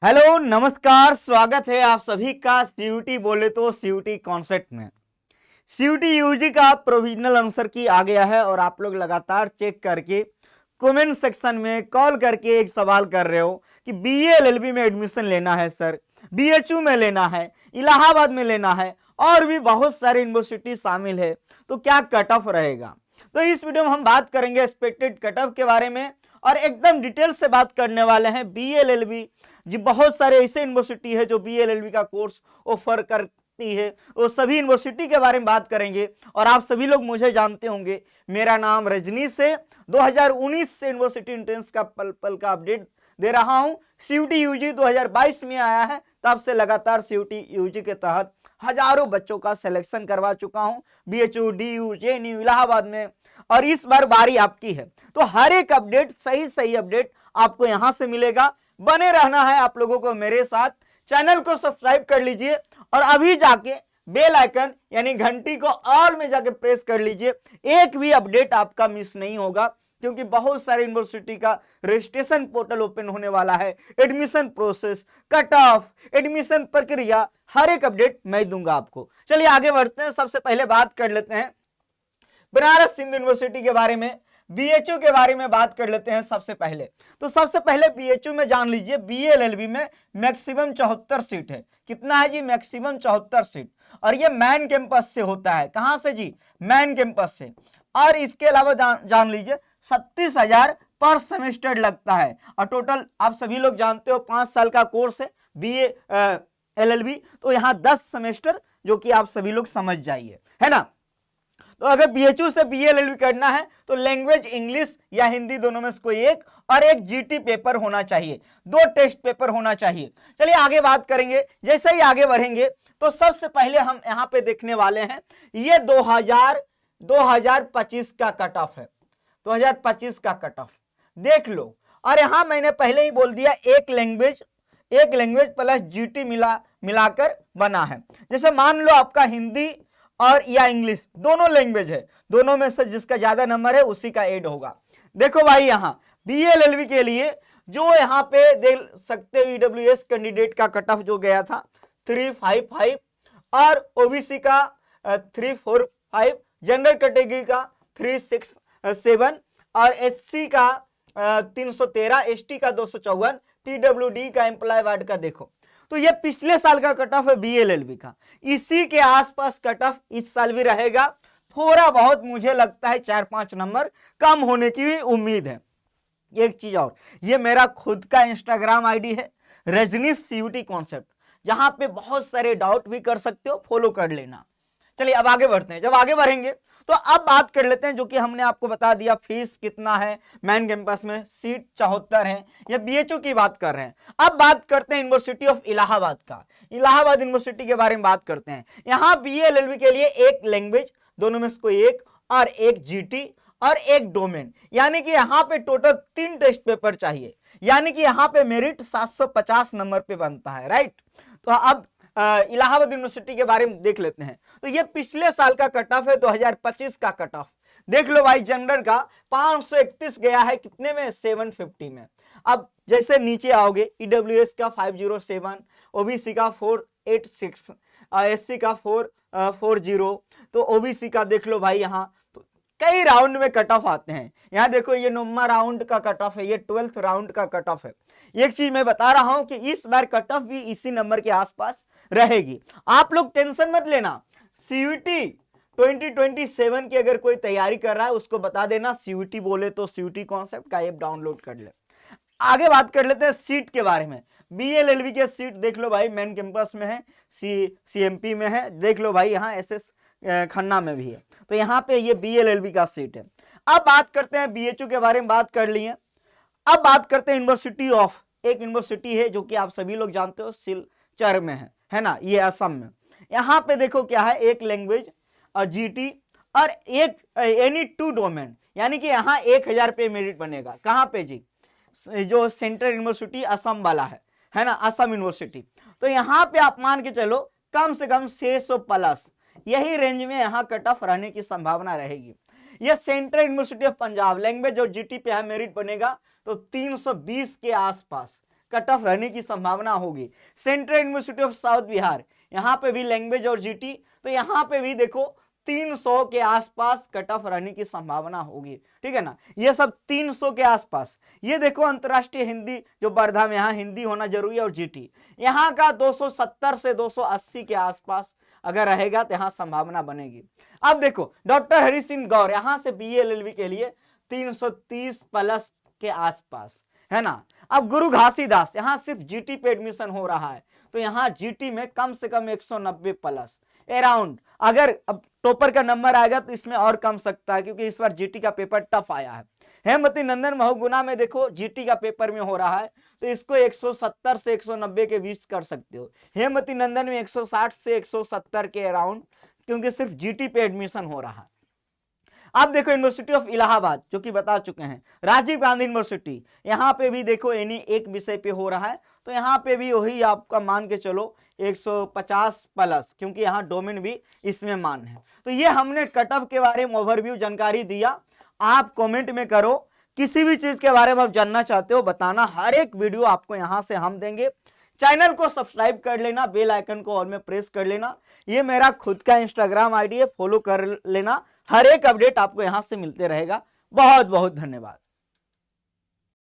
Hello नमस्कार, स्वागत है आप सभी का सीयूटी बोले तो सीयूटी कॉन्सेप्ट में। सीयूटी यूजी का प्रोविजनल आंसर की आ गया है और आप लोग लगातार चेक करके कमेंट सेक्शन में कॉल करके एक सवाल कर रहे हो कि बीए एलएलबी में एडमिशन लेना है सर, बीएचयू में लेना है, इलाहाबाद में लेना है और भी बहुत सारे यूनिवर्सिटी शामिल है, तो क्या कट ऑफ रहेगा। तो इस वीडियो में हम बात करेंगे एक्सपेक्टेड कट ऑफ के बारे में और एकदम डिटेल से बात करने वाले हैं बीए एलएलबी। जी बहुत सारे ऐसे यूनिवर्सिटी है जो बीए एलएलबी का कोर्स ऑफर करती है, वो सभी यूनिवर्सिटी के बारे में बात करेंगे। और आप सभी लोग मुझे जानते होंगे, मेरा नाम रजनीश है। 2019 से यूनिवर्सिटी एंट्रेंस का पल पल का अपडेट दे रहा हूं। सीयूटी यूजी 2022 में आया है, तब से लगातार सीयूटी यूजी के तहत हजारों बच्चों का सिलेक्शन करवा चुका हूं बीएचयू, डीयू, जेएनयू, इलाहाबाद में, और इस बार बारी आपकी है। तो हर एक अपडेट, सही अपडेट आपको यहां से मिलेगा। बने रहना है आप लोगों को मेरे साथ। चैनल को सब्सक्राइब कर लीजिए और अभी जाके बेल आइकन यानी घंटी को ऑल में जाके प्रेस कर लीजिए। एक भी अपडेट आपका मिस नहीं होगा, क्योंकि बहुत सारे यूनिवर्सिटी का रजिस्ट्रेशन पोर्टल ओपन होने वाला है। Admission process, cut off, admission प्रक्रिया, हर एक अपडेट मैं दूंगा आपको। चलिए आगे बढ़ते हैं। सबसे पहले बात कर लेते हैं बनारस हिंदू यूनिवर्सिटी के बारे में, बीएचयू के बारे में बात कर लेते हैं। सबसे पहले बीएचयू में जान लीजिए, बीए एलएलबी में मैक्सिमम 74 सीट है। कितना है जी? Maximum 74 seat. और ये मैन कैंपस से होता है। कहां से जी? मैन कैंपस से। और इसके अलावा जान लीजिए 37,000 पर सेमेस्टर लगता है। और टोटल आप सभी लोग जानते हो 5 साल का कोर्स है बीए एलएलबी, तो यहाँ 10 सेमेस्टर, जो कि आप सभी लोग समझ जाइए, है ना। तो अगर बीएचयू से बीए एलएलबी करना है तो लैंग्वेज इंग्लिश या हिंदी दोनों में से कोई एक, और एक जीटी पेपर होना चाहिए, 2 टेस्ट पेपर होना चाहिए। चलिए आगे बात करेंगे। जैसे ही आगे बढ़ेंगे तो सबसे पहले हम यहाँ पे देखने वाले हैं, ये 2025 का कट ऑफ है। 2025 का कट ऑफ देख लो। और यहां मैंने पहले ही बोल दिया, एक लैंग्वेज प्लस जीटी मिलाकर बना है। जैसे मान लो आपका हिंदी और या इंग्लिश दोनों लैंग्वेज है, दोनों में से जिसका ज्यादा नंबर है उसी का ऐड होगा। देखो भाई, यहाँ बीएलएलबी के लिए जो यहाँ पे देख सकते हो, ईडब्ल्यूएस कैंडिडेट का कट ऑफ जो गया था 355, और ओबीसी का 345, जनरल कैटेगरी का 367, और एससी का 313, एसटी का 254, पीडब्ल्यूडी का एम्प्लॉय वार्ड का देखो। तो ये पिछले साल का कट ऑफ है बीएलएलबी का। इसी के आसपास कट ऑफ इस साल भी रहेगा। थोड़ा बहुत मुझे लगता है 4-5 नंबर कम होने की भी उम्मीद है। एक चीज और, ये मेरा खुद का इंस्टाग्राम आईडी है, रजनीश सीयूटी कॉन्सेप्ट, जहां पे बहुत सारे डाउट भी कर सकते हो, फॉलो कर लेना। चलिए अब आगे बढ़ते हैं। जब आगे बढ़ेंगे तो अब बात कर लेते हैं, जो कि हमने आपको बता दिया, फीस कितना है, मैन कैंपस में सीट 74 है, ये बीएचयू की बात कर रहे हैं। अब बात करते हैं यूनिवर्सिटी ऑफ इलाहाबाद का। इलाहाबाद यूनिवर्सिटी के बारे में बात करते हैं। यहाँ बीएलएलबी के लिए एक लैंग्वेज, दोनों में से कोई एक, और एक जीटी और एक डोमेन, यानी कि यहाँ पे टोटल 3 टेस्ट पेपर चाहिए, यानी कि यहाँ पे मेरिट 750 नंबर पे बनता है, राइट। तो अब इलाहाबाद यूनिवर्सिटी के बारे में देख लेते हैं। तो ये पिछले साल का कट ऑफ है, 2025 का कट ऑफ देख लो भाई। जनरल का 531 गया है, कितने में? 750 में। अब जैसे नीचे आओगे, ईडब्ल्यूएस का 507, ओबीसी का 486, एससी का 440, तो ओबीसी का देख लो भाई। यहाँ तो कई राउंड में कट ऑफ आते हैं। यहाँ देखो, ये 9वां राउंड का कट ऑफ है, ये 12th राउंड का कट ऑफ है। एक चीज मैं बता रहा हूं कि इस बार कट ऑफ भी इसी नंबर के आसपास रहेगी। आप लोग टेंशन मत लेना। सीयूटी 2027 की अगर कोई तैयारी कर रहा है उसको बता देना, सीयूटी बोले तो सीयूटी कॉन्सेप्ट का ऐप डाउनलोड कर ले। आगे बात कर लेते हैं सीट के बारे में। बीएलएलबी के सीट देख लो भाई, मेन कैंपस में है, सीएमपी में है, देख लो भाई, यहाँ एसएस खन्ना में भी है। तो यहाँ पे ये बीएलएलबी का सीट है। अब बात करते हैं बीएचयू के बारे में, बात कर लिए। अब बात करते हैं यूनिवर्सिटी ऑफ, एक यूनिवर्सिटी है जो कि आप सभी लोग जानते हो, सिलचर में है ना, ये असम में। यहाँ पे देखो क्या है, एक लैंग्वेज और जीटी और एक एनी 2 डोमेन, यानी कि यहाँ 1000 पे मेरिट बनेगा। कहाँ पे जी? जो सेंट्रल यूनिवर्सिटी असम वाला है ना, असम यूनिवर्सिटी। तो यहाँ पे आप मान के चलो कम से कम 600 प्लस, यही रेंज में यहाँ कट ऑफ रहने की संभावना रहेगी। यह central university of Punjab, language और जीटी पे है, मेरिट बनेगा तो 320 के आसपास, कट ऑफ रहने की संभावना होगी। Central university of south Bihar, यहाँ पे भी लैंग्वेज और जीटी, तो यहाँ पे भी देखो 300 के आसपास कट ऑफ रहने की संभावना होगी, ठीक है ना। ये सब 300 के आसपास। ये देखो अंतर्राष्ट्रीय हिंदी जो वर्धा में, यहाँ हिंदी होना जरूरी है और जीटी यहाँ का 270 से 280 के आसपास अगर रहेगा तो यहाँ संभावना बनेगी। अब देखो डॉक्टर हरि सिंह गौर यहाँ से बीए एलएलबी के लिए 330 प्लस के आसपास, है ना। अब गुरु घासीदास यहाँ सिर्फ जीटी पे एडमिशन हो रहा है, तो यहाँ जीटी में कम से कम 190 प्लस अराउंड। अगर अब टॉपर का नंबर आएगा तो इसमें और कम सकता है, क्योंकि इस बार जीटी का पेपर टफ आया है। हेमवती नंदन महुगुना में देखो जीटी का पेपर में हो रहा है, तो इसको 170 से 190 के बीच कर सकते हो। हेमवती नंदन में 160 से 170 के अराउंड, क्योंकि सिर्फ जीटी पे एडमिशन हो रहा है। अब देखो यूनिवर्सिटी ऑफ इलाहाबाद जो कि बता चुके हैं, राजीव गांधी यूनिवर्सिटी, यहाँ पे भी देखो एनी एक विषय पे हो रहा है, तो यहाँ पे भी वही आपका मान के चलो 150 प्लस, क्योंकि यहाँ डोमेन भी इसमें मान है। तो ये हमने कट ऑफ के बारे में ओवरव्यू जानकारी दिया। आप कमेंट में करो, किसी भी चीज के बारे में आप जानना चाहते हो बताना, हर एक वीडियो आपको यहाँ से हम देंगे। चैनल को सब्सक्राइब कर लेना, बेल आइकन को ऑल में प्रेस कर लेना। ये मेरा खुद का इंस्टाग्राम आईडी है, फॉलो कर लेना, हर एक अपडेट आपको यहां से मिलते रहेगा। बहुत बहुत धन्यवाद।